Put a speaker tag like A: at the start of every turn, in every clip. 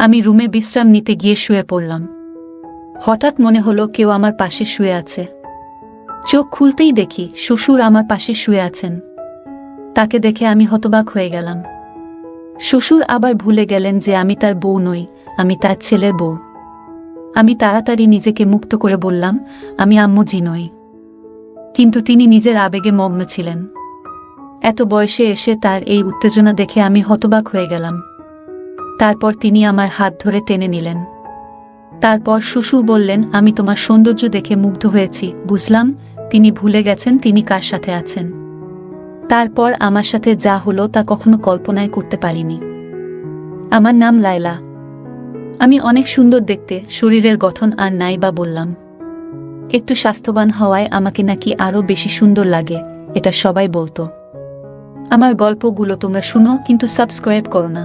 A: আমি রুমে বিশ্রাম নিতে গিয়ে শুয়ে পড়লাম। হঠাৎ মনে হলো কেউ আমার পাশে শুয়ে আছে। চোখ খুলতেই দেখি শ্বশুর আমার পাশে শুয়ে আছেন। তাকে দেখে আমি হতবাক হয়ে গেলাম। শ্বশুর আবার ভুলে গেলেন যে আমি তার বউ নই, আমি তার ছেলের বউ। আমি তাড়াতাড়ি নিজেকে মুক্ত করে বললাম, আমি আম্মু জি নই। কিন্তু তিনি নিজের আবেগে মগ্ন ছিলেন। এত বয়সে এসে তার এই উত্তেজনা দেখে আমি হতবাক হয়ে গেলাম। তারপর তিনি আমার হাত ধরে টেনে নিলেন। তারপর শ্বশুর বললেন, আমি তোমার সৌন্দর্য দেখে মুগ্ধ হয়েছি। বুঝলাম তিনি ভুলে গেছেন তিনি কার সাথে আছেন। তারপর আমার সাথে যা হলো তা কখনো কল্পনায় করতে পারিনি। আমার নাম লায়লা। আমি অনেক সুন্দর দেখতে, শরীরের গঠন আর নাই বা বললাম। একটু স্বাস্থ্যবান হওয়ায় আমাকে নাকি আরো বেশি সুন্দর লাগে, এটা সবাই বলতো। আমার গল্পগুলো তোমরা শুনো কিন্তু সাবস্ক্রাইব করো না।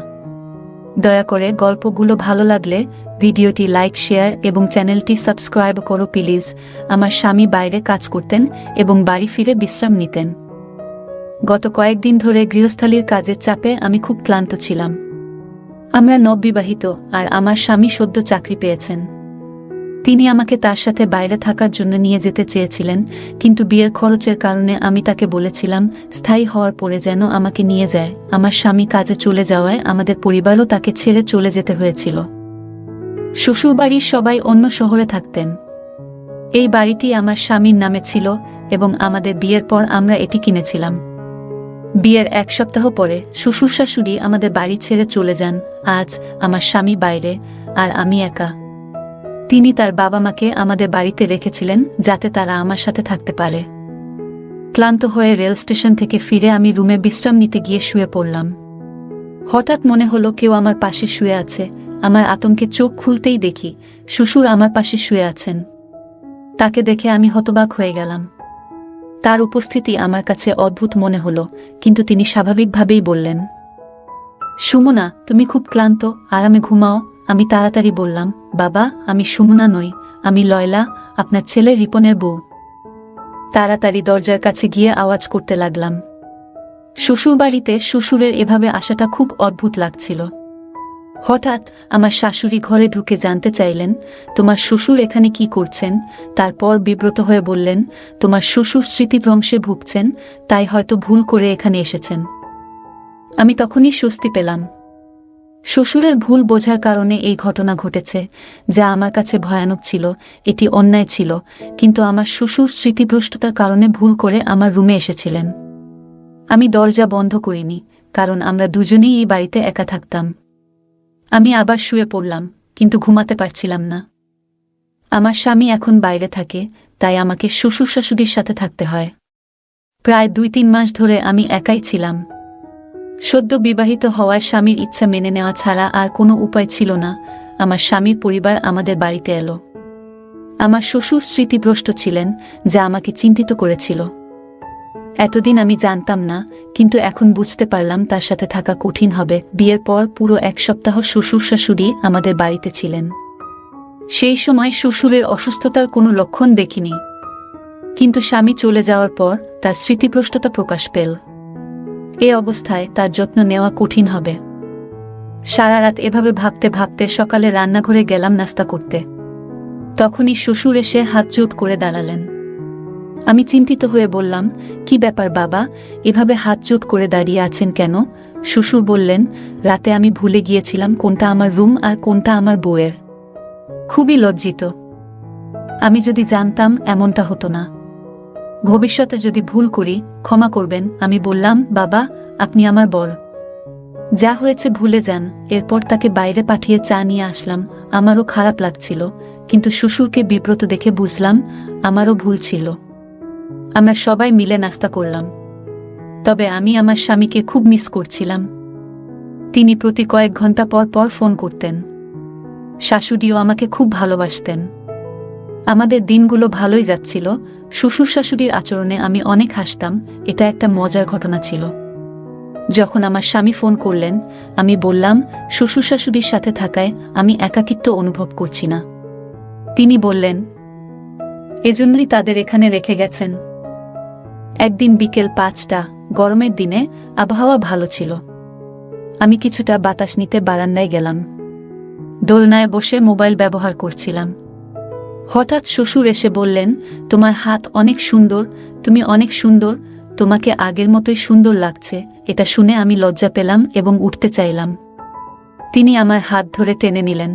A: দয়া করে গল্পগুলো ভালো লাগলে ভিডিওটি লাইক, শেয়ার এবং চ্যানেলটি সাবস্ক্রাইব করো প্লিজ। আমার স্বামী বাইরে কাজ করতেন এবং বাড়ি ফিরে বিশ্রাম নিতেন। গত কয়েকদিন ধরে গৃহস্থালির কাজের চাপে আমি খুব ক্লান্ত ছিলাম। আমরা নববিবাহিত আর আমার স্বামী সদ্য চাকরি পেয়েছেন। তিনি আমাকে তার সাথে বাইরে থাকার জন্য নিয়ে যেতে চেয়েছিলেন, কিন্তু বিয়ের খরচের কারণে আমি তাকে বলেছিলাম স্থায়ী হওয়ার পরে যেন আমাকে নিয়ে যায়। আমার স্বামী কাজে চলে যাওয়ায় আমাদের পরিবারও তাকে ছেড়ে চলে যেতে হয়েছিল। শ্বশুরবাড়ির সবাই অন্য শহরে থাকতেন। এই বাড়িটি আমার স্বামীর নামে ছিল এবং আমাদের বিয়ের পর আমরা এটি কিনেছিলাম। বিয়ের এক সপ্তাহ পরে শ্বশুর শাশুড়ি আমাদের বাড়ি ছেড়ে চলে যান। আজ আমার স্বামী বাইরে আর আমি একা। তিনি তার বাবা মাকে আমাদের বাড়িতে রেখেছিলেন যাতে তারা আমার সাথে থাকতে পারে। ক্লান্ত হয়ে রেল স্টেশন থেকে ফিরে আমি রুমে বিশ্রাম নিতে গিয়ে শুয়ে পড়লাম। হঠাৎ মনে হলো কেউ আমার পাশে শুয়ে আছে। আমার আতঙ্কে চোখ খুলতেই দেখি শ্বশুর আমার পাশে শুয়ে আছেন। তাকে দেখে আমি হতবাক হয়ে গেলাম। তার উপস্থিতি আমার কাছে অদ্ভুত মনে হলো, কিন্তু তিনি স্বাভাবিকভাবেই বললেন, সুমনা, তুমি খুব ক্লান্ত, আরামে ঘুমাও। আমি তাড়াতাড়ি বললাম, বাবা, আমি সুমনা নই, আমি লয়লা, আপনার ছেলে রিপনের বউ। তাড়াতাড়ি দরজার কাছে গিয়ে আওয়াজ করতে লাগলাম। শ্বশুরবাড়িতে শ্বশুরের এভাবে আসাটা খুব অদ্ভুত লাগছিল। হঠাৎ আমার শাশুড়ি ঘরে ঢুকে জানতে চাইলেন, তোমার শ্বশুর এখানে কি করছেন? তারপর বিব্রত হয়ে বললেন, তোমার শ্বশুর স্মৃতিভ্রংশে ভুগছেন, তাই হয়তো ভুল করে এখানে এসেছেন। আমি তখনই স্বস্তি পেলাম। শ্বশুরের ভুল বোঝার কারণে এই ঘটনা ঘটেছে, যা আমার কাছে ভয়ানক ছিল। এটি অন্যায় ছিল, কিন্তু আমার শ্বশুর স্মৃতিভ্রষ্টতার কারণে ভুল করে আমার রুমে এসেছিলেন। আমি দরজা বন্ধ করিনি, কারণ আমরা দুজনেই এই বাড়িতে একা থাকতাম। আমি আবার শুয়ে পড়লাম, কিন্তু ঘুমাতে পারছিলাম না। আমার স্বামী এখন বাইরে থাকে, তাই আমাকে শ্বশুর শাশুড়ির সাথে থাকতে হয়। প্রায় 2-3 মাস ধরে আমি একাই ছিলাম। সদ্য বিবাহিত হওয়ায় স্বামীর ইচ্ছা মেনে নেওয়া ছাড়া আর কোনো উপায় ছিল না। আমার স্বামীর পরিবার আমাদের বাড়িতে এলো। আমার শ্বশুর স্মৃতিভ্রষ্ট ছিলেন, যা আমাকে চিন্তিত করেছিল। এতদিন আমি জানতাম না, কিন্তু এখন বুঝতে পারলাম তার সাথে থাকা কঠিন হবে। বিয়ের পর পুরো 1 সপ্তাহ শ্বশুর শাশুড়ি আমাদের বাড়িতে ছিলেন। সেই সময় শ্বশুরের অসুস্থতার কোনো লক্ষণ দেখিনি, কিন্তু স্বামী চলে যাওয়ার পর তার স্মৃতিভ্রষ্টতা প্রকাশ পেল। এ অবস্থায় তার যত্ন নেওয়া কঠিন হবে। সারা রাত এভাবে ভাবতে ভাবতে সকালে রান্নাঘরে গেলাম নাস্তা করতে। তখনই শ্বশুর এসে হাত জোট করে দাঁড়ালেন। আমি চিন্তিত হয়ে বললাম, কি ব্যাপার বাবা, এভাবে হাত জোট করে দাঁড়িয়ে আছেন কেন? শ্বশুর বললেন, রাতে আমি ভুলে গিয়েছিলাম কোনটা আমার রুম আর কোনটা আমার বউয়ের। খুবই লজ্জিত। আমি যদি জানতাম এমনটা হতো না। ভবিষ্যতে যদি ভুল করি ক্ষমা করবেন। আমি বললাম, বাবা, আপনি আমার বর, যা হয়েছে ভুলে যান। এরপর তাকে বাইরে পাঠিয়ে চা নিয়ে আসলাম। আমারও খারাপ লাগছিল, কিন্তু শ্বশুরকে বিব্রত দেখে বুঝলাম আমারও ভুল ছিল। আমরা সবাই মিলে নাস্তা করলাম। তবে আমি আমার স্বামীকে খুব মিস করছিলাম। তিনি প্রতি কয়েক ঘন্টা পর পর ফোন করতেন। শাশুড়িও আমাকে খুব ভালোবাসতেন। আমাদের দিনগুলো ভালোই যাচ্ছিল। শ্বশুর শাশুড়ির আচরণে আমি অনেক হাসতাম। এটা একটা মজার ঘটনা ছিল। যখন আমার স্বামী ফোন করলেন, আমি বললাম, শ্বশুর শাশুড়ির সাথে থাকায় আমি একাকিত্ব অনুভব করছি না। তিনি বললেন, এজন্যই তাদের এখানে রেখে গেছেন। একদিন বিকেল 5টা, গরমের দিনে আবহাওয়া ভালো ছিল। আমি কিছুটা বাতাস নিতে বারান্দায় গেলাম। দোলনায় বসে মোবাইল ব্যবহার করছিলাম। হঠাৎ শ্বশুর এসে বললেন, তোমার হাত অনেক সুন্দর, তুমি অনেক সুন্দর, তোমাকে আগের মতোই সুন্দর লাগছে। এটা শুনে আমি লজ্জা পেলাম এবং উঠতে চাইলাম। তিনি আমার হাত ধরে টেনে নিলেন।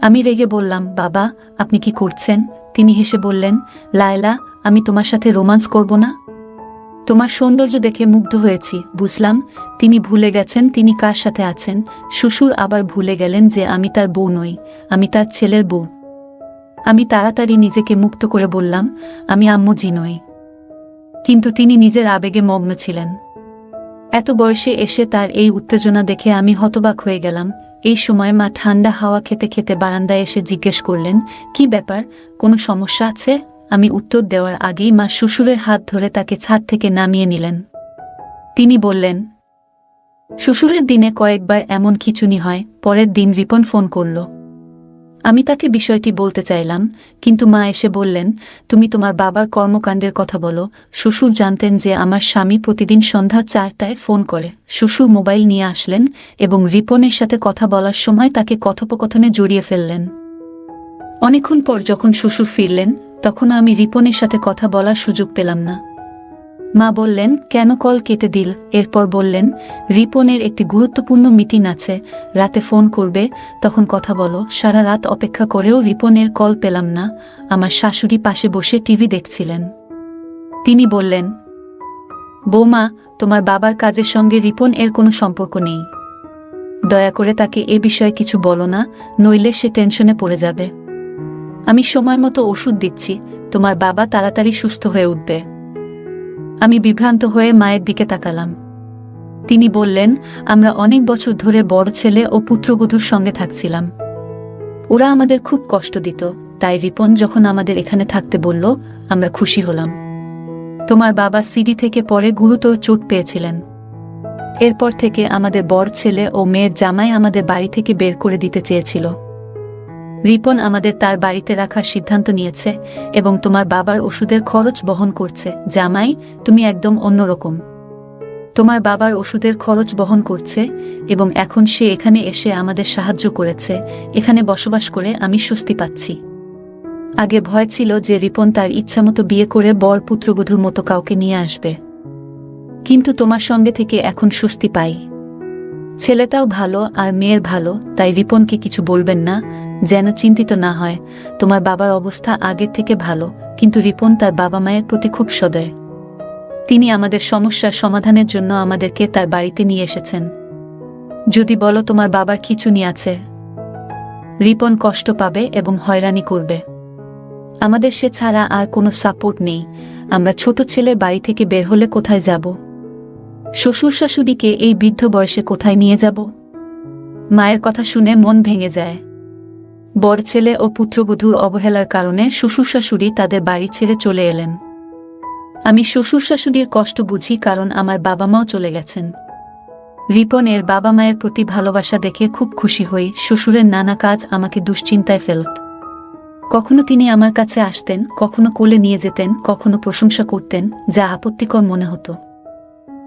A: আমি রেগে বললাম, বাবা আপনি কি করছেন? তিনি হেসে বললেন, লায়লা, আমি তোমার সাথে রোমান্স করব না? তোমার সৌন্দর্য দেখে মুগ্ধ হয়েছি। বুঝলাম তিনি ভুলে গেছেন তিনি কার সাথে আছেন। শ্বশুর আবার ভুলে গেলেন যে আমি তার বউ নই, আমি তার ছেলের বউ। আমি তাড়াতাড়ি নিজেকে মুক্ত করে বললাম, আমি আম্মু জি নই। কিন্তু তিনি নিজের আবেগে মগ্ন ছিলেন। এত বয়সে এসে তার এই উত্তেজনা দেখে আমি হতবাক হয়ে গেলাম। এই সময় মা ঠান্ডা হাওয়া খেতে খেতে বারান্দায় এসে জিজ্ঞেস করলেন, কি ব্যাপার, কোনো সমস্যা আছে? আমি উত্তর দেওয়ার আগেই মা শ্বশুরের হাত ধরে তাকে ছাদ থেকে নামিয়ে নিলেন। তিনি বললেন, শ্বশুরের দিনে কয়েকবার এমন খিঁচুনি হয়। পরের দিন রিপন ফোন করল। আমি তাকে বিষয়টি বলতে চাইলাম, কিন্তু মা এসে বললেন, তুমি তোমার বাবার কর্মকাণ্ডের কথা বলো। শ্বশুর জানতেন যে আমার স্বামী প্রতিদিন সন্ধ্যা 4টায় ফোন করে। শ্বশুর মোবাইল নিয়ে আসলেন এবং রিপনের সাথে কথা বলার সময় তাকে কথোপকথনে জড়িয়ে ফেললেন। অনেকক্ষণ পর যখন শ্বশুর ফিরলেন, তখন আমি রিপনের সাথে কথা বলার সুযোগ পেলাম না। মা বললেন, কেন কল কেটে দিল? এরপর বললেন, রিপনের একটি গুরুত্বপূর্ণ মিটিং আছে, রাতে ফোন করবে, তখন কথা বলো। সারা রাত অপেক্ষা করেও রিপনের কল পেলাম না। আমার শাশুড়ি পাশে বসে টিভি দেখছিলেন। তিনি বললেন, বৌমা, তোমার বাবার কাজের সঙ্গে রিপন এর কোনো সম্পর্ক নেই। দয়া করে তাকে এ বিষয়ে কিছু বলো না, নইলে সে টেনশনে পড়ে যাবে। আমি সময় মতো ওষুধ দিচ্ছি, তোমার বাবা তাড়াতাড়ি সুস্থ হয়ে উঠবে। আমি বিভ্রান্ত হয়ে মায়ের দিকে তাকালাম। তিনি বললেন, আমরা অনেক বছর ধরে বড় ছেলে ও পুত্রবধূর সঙ্গে থাকছিলাম। ওরা আমাদের খুব কষ্ট দিত, তাই রিপন যখন আমাদের এখানে থাকতে বলল, আমরা খুশি হলাম। তোমার বাবা সিডি থেকে পরে গুরুতর চোট পেয়েছিলেন। এরপর থেকে আমাদের বড় ছেলে ও মেয়ের জামাই আমাদের বাড়ি থেকে বের করে দিতে চেয়েছিল। রিপন আমাদের তার বাড়িতে রাখার সিদ্ধান্ত নিয়েছে এবং তোমার বাবার ওষুধের খরচ বহন করছে। জামাই, তুমি একদম অন্যরকম। তোমার বাবার ওষুধের খরচ বহন করছে এবং এখন সে এখানে এসে আমাদের সাহায্য করেছে। এখানে বসবাস করে আমি স্বস্তি পাচ্ছি। আগে ভয় ছিল যে রিপন তার ইচ্ছামতো বিয়ে করে বর পুত্রবধূর মতো কাউকে নিয়ে আসবে, কিন্তু তোমার সঙ্গে থেকে এখন স্বস্তি পাই। ছেলেটাও ভালো আর মেয়ের ভালো, তাই রিপনকে কিছু বলবেন না, যেন চিন্তিত না হয়। তোমার বাবার অবস্থা আগের থেকে ভালো, কিন্তু রিপন তার বাবা মায়ের প্রতি খুব সদয়। তিনি আমাদের সমস্যার সমাধানের জন্য আমাদেরকে তার বাড়িতে নিয়ে এসেছেন। যদি বলো তোমার বাবার খিঁচুনি আছে, রিপন কষ্ট পাবে এবং হয়রানি করবে। আমাদের সে ছাড়া আর কোনো সাপোর্ট নেই। আমরা ছোট ছেলের বাড়ি থেকে বের হলে কোথায় যাব? শ্বশুর শাশুড়িকে এই বৃদ্ধ বয়সে কোথায় নিয়ে যাব? মায়ের কথা শুনে মন ভেঙে যায়। বড় ছেলে ও পুত্রবধূর অবহেলার কারণে শ্বশুর শাশুড়ি তাদের বাড়ি ছেড়ে চলে এলেন। আমি শ্বশুর শাশুড়ির কষ্ট বুঝি, কারণ আমার বাবা মাও চলে গেছেন। রিপন এর বাবা মায়ের প্রতি ভালোবাসা দেখে খুব খুশি হই। শ্বশুরের নানা কাজ আমাকে দুশ্চিন্তায় ফেলত। কখনো তিনি আমার কাছে আসতেন, কখনো কোলে নিয়ে যেতেন, কখনো প্রশংসা করতেন, যা আপত্তিকর মনে হতো।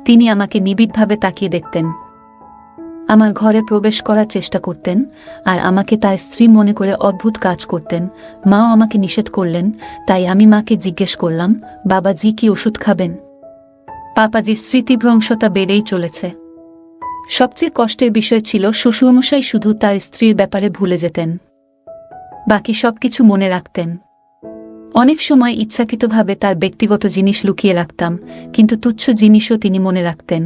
A: তিনি আমাকে নিবিড়ভাবে তাকিয়ে দেখতেন, আমার ঘরে প্রবেশ করার চেষ্টা করতেন আর আমাকে তার স্ত্রী মনে করে অদ্ভুত কাজ করতেন। মাও আমাকে নিষেধ করলেন, তাই আমি মাকে জিজ্ঞেস করলাম, বাবাজি কি ওষুধ খাবেন? পাপাজির স্মৃতিভ্রংশতা বেড়েই চলেছে। সবচেয়ে কষ্টের বিষয় ছিল শ্বশুরমশাই শুধু তার স্ত্রীর ব্যাপারে ভুলে যেতেন, বাকি সবকিছু মনে রাখতেন। অনেক সময় ইচ্ছাকৃতভাবে তার ব্যক্তিগত জিনিস লুকিয়ে রাখতাম, কিন্তু তুচ্ছ জিনিসও তিনি মনে রাখতেন।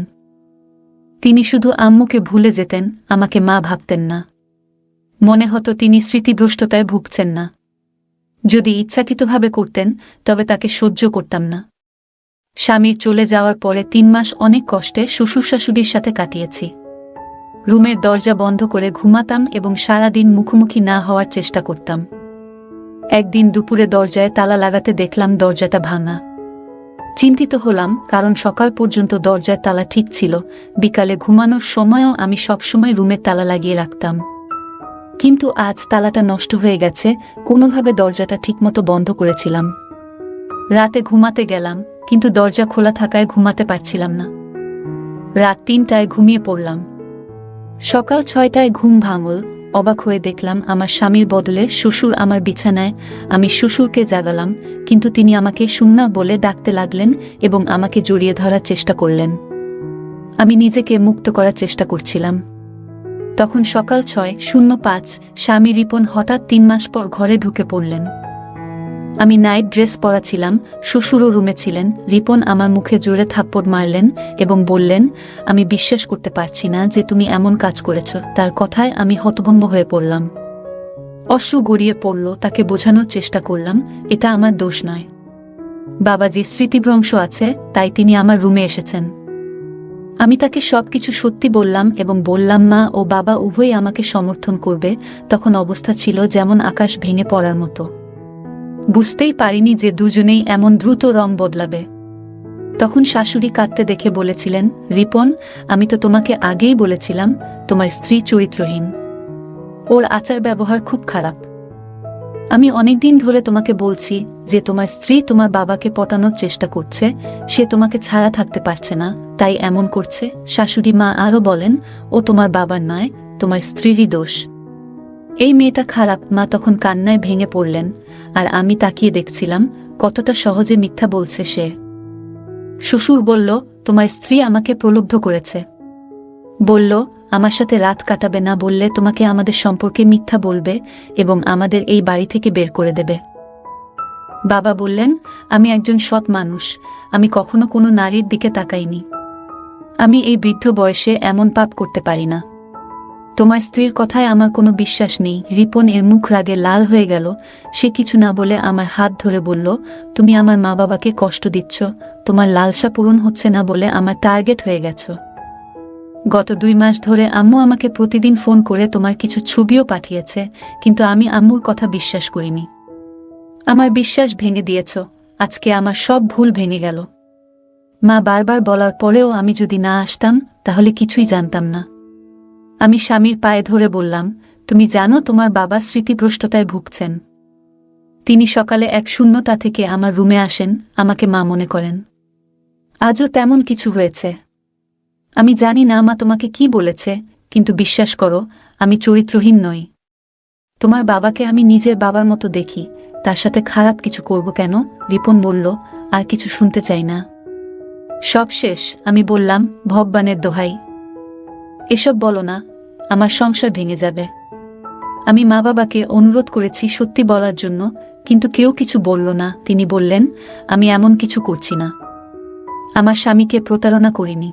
A: তিনি শুধু আম্মুকে ভুলে যেতেন, আমাকে মা ভাবতেন না। মনে হতো তিনি স্মৃতিভ্রষ্টতায় ভুগছেন না। যদি ইচ্ছাকৃতভাবে করতেন তবে তাকে সহ্য করতাম না। স্বামীর চলে যাওয়ার পরে 3 মাস অনেক কষ্টে শ্বশুর শাশুড়ির সাথে কাটিয়েছি। রুমের দরজা বন্ধ করে ঘুমাতাম এবং সারাদিন মুখোমুখি না হওয়ার চেষ্টা করতাম। একদিন দুপুরে দরজায় তালা লাগাতে দেখলাম দরজাটা ভাঙা। চিন্তিত হলাম, কারণ সকাল পর্যন্ত দরজার তালা ঠিক ছিল। বিকালে ঘুমানোর সময়ও আমি সবসময় রুমের তালা লাগিয়ে রাখতাম, কিন্তু আজ তালাটা নষ্ট হয়ে গেছে। কোনোভাবে দরজাটা ঠিকমতো বন্ধ করেছিলাম। রাতে ঘুমাতে গেলাম, কিন্তু দরজা খোলা থাকায় ঘুমাতে পারছিলাম না। রাত 3টায় ঘুমিয়ে পড়লাম। সকাল 6টায় ঘুম ভাঙল। অবাক হয়ে দেখলাম আমার স্বামীর বদলে শ্বশুর আমার বিছানায়। আমি শ্বশুরকে জাগালাম, কিন্তু তিনি আমাকে সুন্না বলে ডাকতে লাগলেন এবং আমাকে জড়িয়ে ধরার চেষ্টা করলেন। আমি নিজেকে মুক্ত করার চেষ্টা করছিলাম। তখন সকাল 6:05, স্বামী রিপন হঠাৎ 3 মাস পর ঘরে ঢুকে পড়লেন। আমি নাইট ড্রেস পরা ছিলাম, শ্বশুরও রুমে ছিলেন। রিপন আমার মুখে জোরে থাপ্পড় মারলেন এবং বললেন, আমি বিশ্বাস করতে পারছি না যে তুমি এমন কাজ করেছ। তার কথায় আমি হতভম্ব হয়ে পড়লাম। অশ্রু গড়িয়ে পড়ল। তাকে বোঝানোর চেষ্টা করলাম, এটা আমার দোষ নয়। বাবাজির স্মৃতিভ্রংশ আছে, তাই তিনি আমার রুমে এসেছেন। আমি তাকে সবকিছু সত্যি বললাম এবং বললাম মা ও বাবা উভয়ই আমাকে সমর্থন করবে। তখন অবস্থা ছিল যেমন আকাশ ভেঙে পড়ার মতো। বুঝতেই পারিনি যে দুজনেই এমন দ্রুত রং বদলাবে। তখন শাশুড়ি কাঁদতে দেখে বলেছিলেন, রিপন, আমি তো তোমাকে আগেই বলেছিলাম তোমার স্ত্রী চরিত্রহীন। ওর আচার ব্যবহার খুব খারাপ। আমি অনেকদিন ধরে তোমাকে বলছি যে তোমার স্ত্রী তোমার বাবাকে পটানোর চেষ্টা করছে, সে তোমাকে ছাড়া থাকতে পারছে না, তাই এমন করছে। শাশুড়ি মা আরও বলেন, ও তোমার বাবার নয়, তোমার স্ত্রীরই দোষ। এই মেয়েটা খারাপ। মা তখন কান্নায় ভেঙে পড়লেন, আর আমি তাকিয়ে দেখছিলাম কতটা সহজে মিথ্যা বলছে সে। শ্বশুর বলল, তোমার স্ত্রী আমাকে প্রলুব্ধ করেছে। বলল, আমার সাথে রাত কাটাবে না বললে তোমাকে আমাদের সম্পর্কে মিথ্যা বলবে এবং আমাদের এই বাড়ি থেকে বের করে দেবে। বাবা বললেন, আমি একজন সৎ মানুষ, আমি কখনো কোনো নারীর দিকে তাকাইনি। আমি এই বৃদ্ধ বয়সে এমন পাপ করতে পারি না। তোমার স্ত্রীর কথায় আমার কোনো বিশ্বাস নেই। রিপন এর মুখ রাগে লাল হয়ে গেল। সে কিছু না বলে আমার হাত ধরে বলল, তুমি আমার মা বাবাকে কষ্ট দিচ্ছ। তোমার লালসা পূরণ হচ্ছে না বলে আমার টার্গেট হয়ে গেছ। গত 2 মাস ধরে আম্মু আমাকে প্রতিদিন ফোন করে তোমার কিছু ছবিও পাঠিয়েছে, কিন্তু আমি আম্মুর কথা বিশ্বাস করিনি। আমার বিশ্বাস ভেঙে দিয়েছ। আজকে আমার সব ভুল ভেঙে গেল। মা বারবার বলার পরেও আমি যদি না আসতাম তাহলে কিছুই জানতাম না। আমি স্বামীর পায়ে ধরে বললাম, তুমি জানো তোমার বাবা স্মৃতিভ্রষ্টতায় ভুগছেন। তিনি সকালে এক শূন্যতা থেকে আমার রুমে আসেন, আমাকে মা মনে করেন। আজও তেমন কিছু হয়েছে। আমি জানি না মা তোমাকে কি বলেছে, কিন্তু বিশ্বাস করো, আমি চরিত্রহীন নই। তোমার বাবাকে আমি নিজের বাবার মতো দেখি, তার সাথে খারাপ কিছু করব কেন? রিপন বলল, আর কিছু শুনতে চাই না। সব শেষ। আমি বললাম, ভগবানের দোহাই, এসব বলো না, আমার সংসার ভেঙে যাবে। আমি মা বাবাকে অনুরোধ করেছি সত্যি বলার জন্য, কিন্তু কেউ কিছু বলল না। তিনি বললেন, আমি এমন কিছু করছি না। আমার স্বামীকে প্রতারণা করিনি।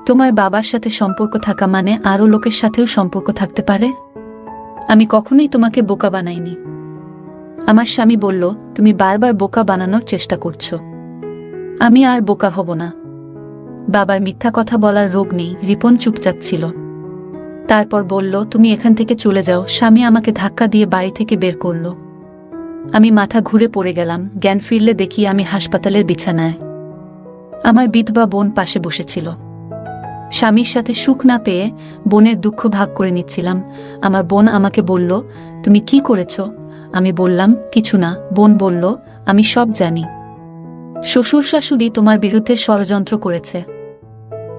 A: তোমার বাবার সাথে সম্পর্ক থাকা মানে আরও লোকের সাথেও সম্পর্ক থাকতে পারে। আমি কখনোই তোমাকে বোকা বানাইনি। আমার স্বামী বলল, তুমি বারবার বোকা বানানোর চেষ্টা করছো। আমি আর বোকা হব না। বাবার মিথ্যা কথা বলার রোগ নেই। রিপন চুপচাপ ছিল। তারপর বলল, তুমি এখান থেকে চলে যাও। স্বামী আমাকে ধাক্কা দিয়ে বাড়ি থেকে বের করল। আমি মাথা ঘুরে পড়ে গেলাম। জ্ঞান ফিরলে দেখি আমি হাসপাতালের বিছানায়। আমার বিধবা বোন পাশে বসেছিল। স্বামীর সাথে সুখ না পেয়ে বোনের দুঃখ ভাগ করে নিচ্ছিলাম। আমার বোন আমাকে বলল, তুমি কি করেছ? আমি বললাম, কিছু না। বোন বলল, আমি সব জানি। শ্বশুর শাশুড়ি তোমার বিরুদ্ধে ষড়যন্ত্র করেছে।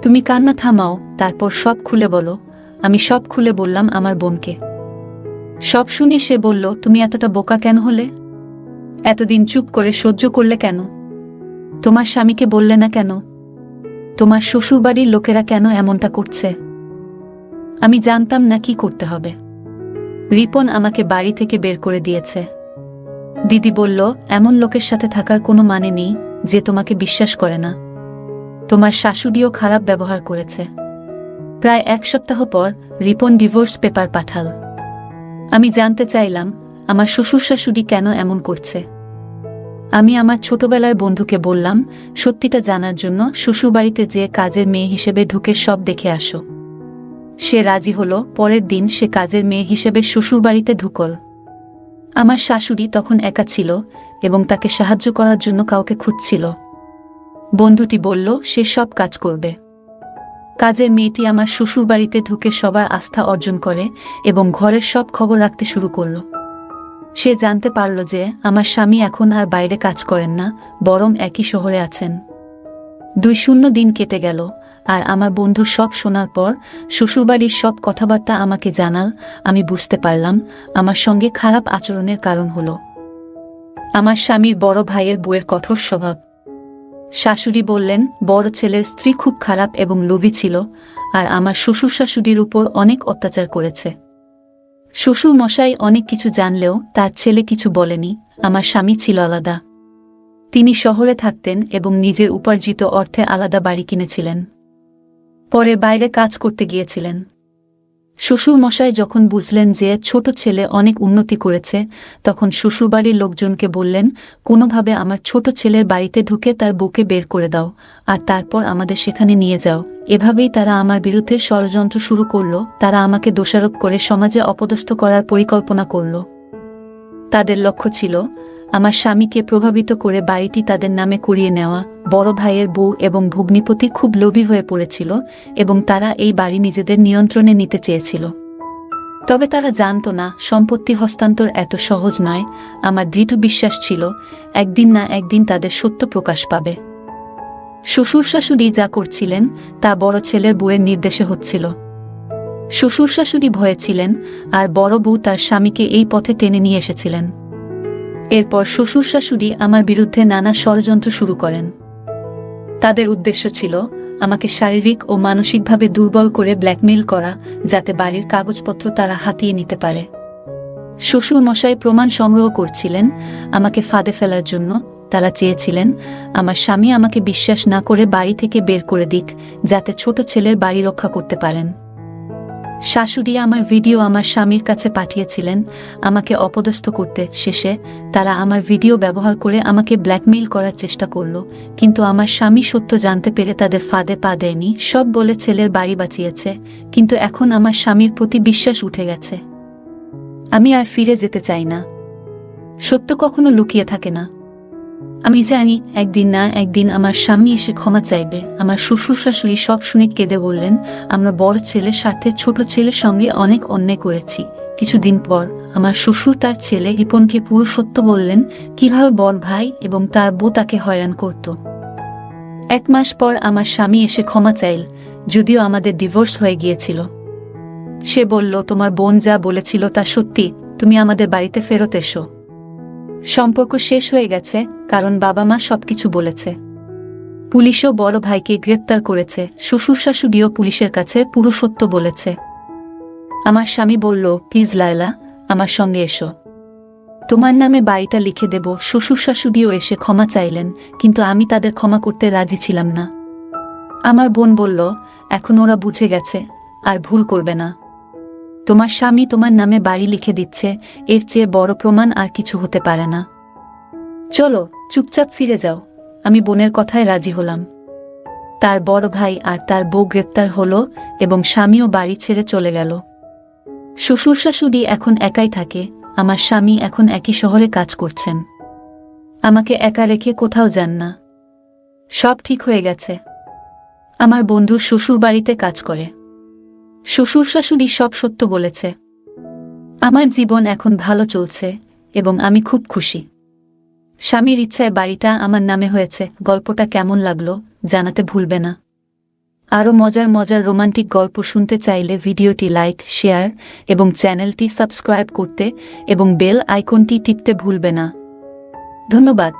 A: তুমি কান্না থামাও, তারপর সব খুলে বলো। আমি সব খুলে বললাম আমার বোনকে। সব শুনে সে বলল, তুমি এতটা বোকা কেন হলে? এতদিন চুপ করে সহ্য করলে কেন? তোমার স্বামীকে বললে না কেন? তোমার শ্বশুরবাড়ির লোকেরা কেন এমনটা করছে? আমি জানতাম না কি করতে হবে। রিপন আমাকে বাড়ি থেকে বের করে দিয়েছে। দিদি বলল, এমন লোকের সাথে থাকার কোনো মানে নেই যে তোমাকে বিশ্বাস করে না। তোমার শাশুড়িও খারাপ ব্যবহার করেছে। প্রায় 1 সপ্তাহ পর রিপন ডিভোর্স পেপার পাঠাল। আমি জানতে চাইলাম আমার শ্বশুর শাশুড়ি কেন এমন করছে। আমি আমার ছোটবেলার বন্ধুকে বললাম, সত্যিটা জানার জন্য শ্বশুরবাড়িতে যে কাজের মেয়ে হিসেবে ঢুকে সব দেখে আসো। সে রাজি হলো। পরের দিন সে কাজের মেয়ে হিসেবে শ্বশুরবাড়িতে ঢুকল। আমার শাশুড়ি তখন একা ছিল এবং তাকে সাহায্য করার জন্য কাউকে খুঁজছিল। বন্ধুটি বলল, সে সব কাজ করবে। কাজের মেয়েটি আমার শ্বশুরবাড়িতে ঢুকে সবার আস্থা অর্জন করে এবং ঘরের সব খবর রাখতে শুরু করল। সে জানতে পারল যে আমার স্বামী এখন আর বাইরে কাজ করেন না, বরং একই শহরে আছেন। 2 দিন কেটে গেল। আর আমার বন্ধু সব শোনার পর শ্বশুরবাড়ির সব কথাবার্তা আমাকে জানাল। আমি বুঝতে পারলাম আমার সঙ্গে খারাপ আচরণের কারণ হলো আমার স্বামীর বড় ভাইয়ের বউয়ের কঠোর স্বভাব। শাশুড়ি বললেন বড় ছেলের স্ত্রী খুব খারাপ এবং লোভী ছিল, আর আমার শ্বশুর শাশুড়ির উপর অনেক অত্যাচার করেছে। শ্বশুর মশাই অনেক কিছু জানলেও তার ছেলে কিছু বলেনি। আমার স্বামী ছিল আলাদা। তিনি শহরে থাকতেন এবং নিজের উপার্জিত অর্থে আলাদা বাড়ি কিনেছিলেন। পরে বাইরে কাজ করতে গিয়েছিলেন। শ্বশুর মশাই যখন বুঝলেন যে ছোট ছেলে অনেক উন্নতি করেছে, তখন শ্বশুরবাড়ির লোকজনকে বললেন, কোনোভাবে আমার ছোট ছেলের বাড়িতে ঢুকে তার বউকে বের করে দাও, আর তারপর আমাদের সেখানে নিয়ে যাও। এভাবেই তারা আমার বিরুদ্ধে ষড়যন্ত্র শুরু করল। তারা আমাকে দোষারোপ করে সমাজে অপদস্থ করার পরিকল্পনা করল। তাদের লক্ষ্য ছিল আমার স্বামীকে প্রভাবিত করে বাড়িটি তাদের নামে করিয়ে নেওয়া। বড় ভাইয়ের বউ এবং ভগ্নিপতি খুব লোভী হয়ে পড়েছিল এবং তারা এই বাড়ি নিজেদের নিয়ন্ত্রণে নিতে চেয়েছিল। তবে তারা জানত না সম্পত্তি হস্তান্তর এত সহজ নয়। আমার দৃঢ় বিশ্বাস ছিল একদিন না একদিন তাদের সত্য প্রকাশ পাবে। শ্বশুর শাশুড়ি যা করছিলেন তা বড় ছেলের বউয়ের নির্দেশে হচ্ছিল। শ্বশুর শাশুড়ি ভয়ে ছিলেন, আর বড় বউ তার স্বামীকে এই পথে টেনে নিয়ে এসেছিলেন। এরপর শ্বশুর শাশুড়ি আমার বিরুদ্ধে নানা ষড়যন্ত্র শুরু করেন। তাদের উদ্দেশ্য ছিল আমাকে শারীরিক ও মানসিকভাবে দুর্বল করে ব্ল্যাকমেইল করা, যাতে বাড়ির কাগজপত্র তারা হাতিয়ে নিতে পারে। শ্বশুর মশাই প্রমাণ সংগ্রহ করছিলেন আমাকে ফাঁদে ফেলার জন্য। তারা চেয়েছিলেন আমার স্বামী আমাকে বিশ্বাস না করে বাড়ি থেকে বের করে দিক, যাতে ছোট ছেলের বাড়ি রক্ষা করতে পারেন। শাশুড়ি আমার ভিডিও আমার স্বামীর কাছে পাঠিয়েছিলেন আমাকে অপদস্থ করতে। শেষে তারা আমার ভিডিও ব্যবহার করে আমাকে ব্ল্যাকমেইল করার চেষ্টা করল, কিন্তু আমার স্বামী সত্য জানতে পেরে তাদের ফাঁদে পা দেয়নি। সব বলে ছেলের বাড়ি বাঁচিয়েছে, কিন্তু এখন আমার স্বামীর প্রতি বিশ্বাস উঠে গেছে। আমি আর ফিরে যেতে চাই না। সত্য কখনো লুকিয়ে থাকে না। আমি জানি একদিন না একদিন আমার স্বামী এসে ক্ষমা চাইবে। আমার শ্বশুর শাশুড়ি সব শুনে কেঁদে বললেন, আমরা বড় ছেলের স্বার্থে ছোট ছেলের সঙ্গে অনেক অন্যায় করেছি। কিছুদিন পর আমার শ্বশুর তার ছেলে রিপনকে পুরো সত্য বললেন, কিভাবে বড় ভাই এবং তার বউ তাকে হয়রান করত। 1 মাস পর আমার স্বামী এসে ক্ষমা চাইল, যদিও আমাদের ডিভোর্স হয়ে গিয়েছিল। সে বলল, তোমার বোন যা বলেছিল তা সত্যি, তুমি আমাদের বাড়িতে ফেরত এসো। সম্পর্ক শেষ হয়ে গেছে, কারণ বাবা মা সবকিছু বলেছে। পুলিশও বড় ভাইকে গ্রেপ্তার করেছে। শ্বশুর শাশুড়িও পুলিশের কাছে পুরো সত্য বলেছে। আমার স্বামী বলল, প্লিজ লায়লা, আমার সঙ্গে এসো, তোমার নামে বাড়িটা লিখে দেব। শ্বশুর শাশুড়িও এসে ক্ষমা চাইলেন, কিন্তু আমি তাদের ক্ষমা করতে রাজি ছিলাম না। আমার বোন বলল, এখন ওরা বুঝে গেছে, আর ভুল করবে না। তোমার স্বামী তোমার নামে বাড়ি লিখে দিচ্ছে, এর চেয়ে বড় প্রমাণ আর কিছু হতে পারে না। চলো চুপচাপ ফিরে যাও। আমি বোনের কথায় রাজি হলাম। তার বড় ভাই আর তার বউ গ্রেপ্তার হলো এবং স্বামীও বাড়ি ছেড়ে চলে গেল। শ্বশুর শাশুড়ি এখন একাই থাকে। আমার স্বামী এখন একই শহরে কাজ করছেন। আমাকে একা রেখে কোথাও যান না। সব ঠিক হয়ে গেছে। আমার বন্ধু শ্বশুর বাড়িতে কাজ করে। শ্বশুর শাশুড়ি সব সত্য বলেছে। আমার জীবন এখন ভালো চলছে এবং আমি খুব খুশি। স্বামীর ইচ্ছায় বাড়িটা আমার নামে হয়েছে। গল্পটা কেমন লাগলো জানাতে ভুলবে না। আরও মজার মজার রোমান্টিক গল্প শুনতে চাইলে ভিডিওটি লাইক, শেয়ার এবং চ্যানেলটি সাবস্ক্রাইব করতে এবং বেল আইকনটি টিপতে ভুলবে না। ধন্যবাদ।